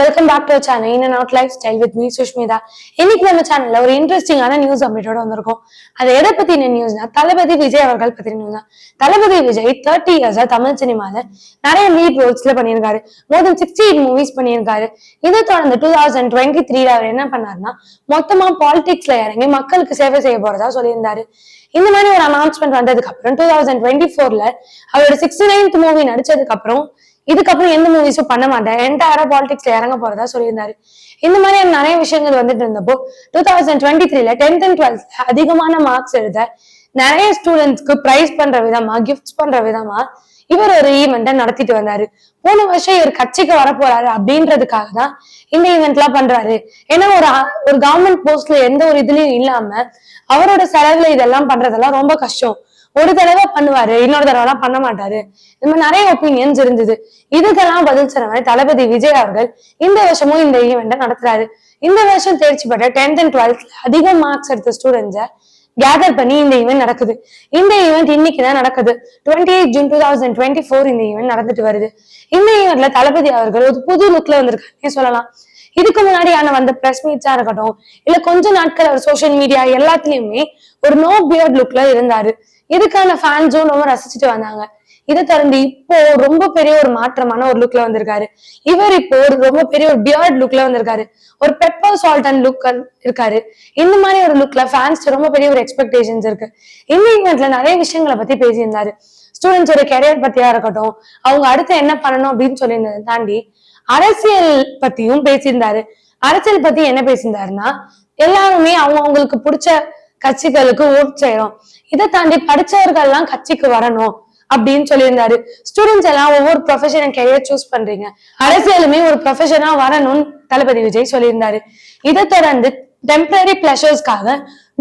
Welcome back to channel in and out lifestyle with me Sushmita. இன்னைக்கு நம்ம சேனல்ல ஒரு இன்ட்ரெஸ்டிங்கான நியூஸ் அப்டேட்டோட வந்திருக்கோம். அது எதை பத்தின நியூஸ்னா, தளபதி விஜய் அவர்கள் பத்தின நியூஸ் தான். தளபதி விஜய் 30 இயர்ஸா தமிழ் சினிமால நிறைய லீட் ரோல்ஸ்ல பண்ணியிருக்காரு. மோர் தென் 68 மூவிஸ் பண்ணியிருக்காரு. இதை தொடர்ந்து 2023 அவர் என்ன பண்ணாருன்னா, மொத்தமா பாலிடிக்ஸ்ல இறங்கி மக்களுக்கு சேவை செய்ய போறதா சொல்லியிருந்தாரு. இந்த மாதிரி ஒரு அனௌன்ஸ்மெண்ட் வந்ததுக்கு அப்புறம் 2024ல அவரோட 69th மூவி நடிச்சதுக்கு அப்புறம் இதுக்கப்புறம் எந்த மூவிஸும் பண்ண மாட்டேன், என்டையரா பாலிடிக்ஸ்ல இறங்க போறதா சொல்லியிருந்தாரு. இந்த மாதிரி நிறைய விஷயங்கள் வந்துட்டு இருந்தப்போ 2023ல 10th and 12th அதிகமான மார்க்ஸ் எழுத நிறைய ஸ்டூடெண்ட்ஸ்க்கு பிரைஸ் பண்ற விதமா, கிஃப்ட்ஸ் பண்ற விதமா இவர் ஒரு ஈவெண்ட்டை நடத்திட்டு வந்தாரு. போன வருஷம் இவர் கட்சிக்கு வரப்போறாரு அப்படின்றதுக்காக தான் இந்த ஈவெண்ட் எல்லாம் பண்றாரு. ஏன்னா ஒரு கவர்மெண்ட் போஸ்ட்ல எந்த ஒரு இதுலயும் இல்லாம அவரோட செலவுல இதெல்லாம் பண்றதெல்லாம் ரொம்ப கஷ்டம். ஒரு தடவை பண்ணுவாரு, இன்னொரு தடவை எல்லாம் பண்ண மாட்டாரு. இந்த மாதிரி நிறைய ஒப்பீனியன்ஸ் இருந்தது. இதுக்கெல்லாம் பதில் சொல்ற மாதிரி தளபதி விஜய் அவர்கள் இந்த வருஷமும் இந்த ஈவெண்ட்டை நடத்துறாரு. இந்த வருஷம் தேர்ச்சி பெற்ற 10th and 12th அதிக மார்க்ஸ் எடுத்த ஸ்டூடெண்ட்ஸை கேதர் பண்ணி இந்த ஈவெண்ட் நடக்குது. இந்த ஈவெண்ட் இன்னைக்குதான் நடக்குது. 28 ஜூன் 2024 இந்த ஈவெண்ட் நடந்துட்டு வருது. இந்த ஈவெண்ட்ல தளபதி அவர்கள் ஒரு புது லுக்ல வந்திருக்காருன்னே சொல்லலாம். இதுக்கு முன்னாடியான வந்த பிரஸ் மீட்ஸா இருக்கட்டும், இல்ல கொஞ்ச நாட்கள் அவர் சோசியல் மீடியா எல்லாத்துலயுமே ஒரு நோ பியர்ட் லுக்ல இருந்தாரு. இதுக்கான ஃபேன்ஸும் ரொம்ப ரசிச்சுட்டு வந்தாங்க. இதை தொடர்ந்து இப்போ ரொம்ப பெரிய ஒரு மாற்றமான ஒரு லுக்ல வந்திருக்காரு. இவர் இப்போ ஒரு ரொம்ப பெரிய ஒரு பியர்ட் லுக்ல வந்திருக்காரு. ஒரு பெப்பர் சால்ட் அண்ட் லுக் இருக்காரு. இந்த மாதிரி ஒரு லுக்ல ஃபேன்ஸ் ரொம்ப பெரிய ஒரு எக்ஸ்பெக்டேஷன்ஸ் இருக்கு. இந்த ஈவெண்ட்ல நிறைய விஷயங்களை பத்தி பேசியிருந்தாரு. ஸ்டூடெண்ட்ஸோட கெரியர் பத்தியா இருக்கட்டும், அவங்க அடுத்து என்ன பண்ணணும் அப்படின்னு சொல்லியிருந்ததை தாண்டி அரசியல் பத்தியும் பேசியிருந்தாரு. அரசியல் பத்தி என்ன பேசியிருந்தாருன்னா, எல்லாருமே அவங்களுக்கு பிடிச்ச கட்சிகளுக்கு ஓட் செய்யறோம், இதை தாண்டி படிச்சவர்கள் எல்லாம் கட்சிக்கு வரணும் அப்படின்னு சொல்லியிருந்தாரு. ஸ்டூடெண்ட்ஸ் எல்லாம் ஒவ்வொரு ப்ரொஃபஷன் கெரியர் சூஸ் பண்றீங்க, அரசியலுமே ஒரு ப்ரொஃபஷனா வரணும்னு தளபதி விஜய் சொல்லியிருந்தாரு. இதை தொடர்ந்து டெம்பரரி பிளஷர்ஸ்க்காக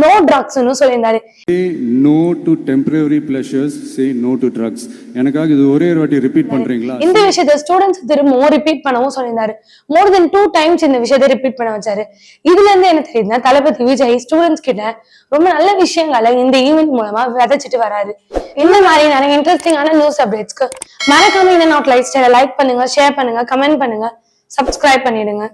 நோ ட்ரக்ஸ்னு சொல்லியிருந்தாரு. No to temporary pleasures, say no to drugs. எனக்காக இது ஒரே ஒரு வாட்டி ரிப்பீட் பண்றீங்களா? இந்த விஷயத்தை ஸ்டூடெண்ட்ஸ் திரும்பவும் ரிப்பீட் பண்ணவும் சொல்லியிருந்தாரு. மோர் தென் 2 times இந்த விஷயத்தை ரிப்பீட் பண்ண வச்சாரு. இதுல இருந்து என்ன தெரியுதுன்னா, தளபதி விஜய் ஸ்டூடெண்ட்ஸ் கிட்ட ரொம்ப நல்ல விஷயங்களை இந்த ஈவெண்ட் மூலமா விதைச்சிட்டு வராரு. இந்த மாதிரி நிறைய இன்ட்ரெஸ்டிங்கான நியூஸ் அப்டேட்ஸ்க்கு மறக்காம இந்த நாட் லைஃப் ஸ்டைலை லைக் பண்ணுங்க, ஷேர் பண்ணுங்க, கமெண்ட் பண்ணுங்க, சப்ஸ்கிரைப் பண்ணிடுங்க.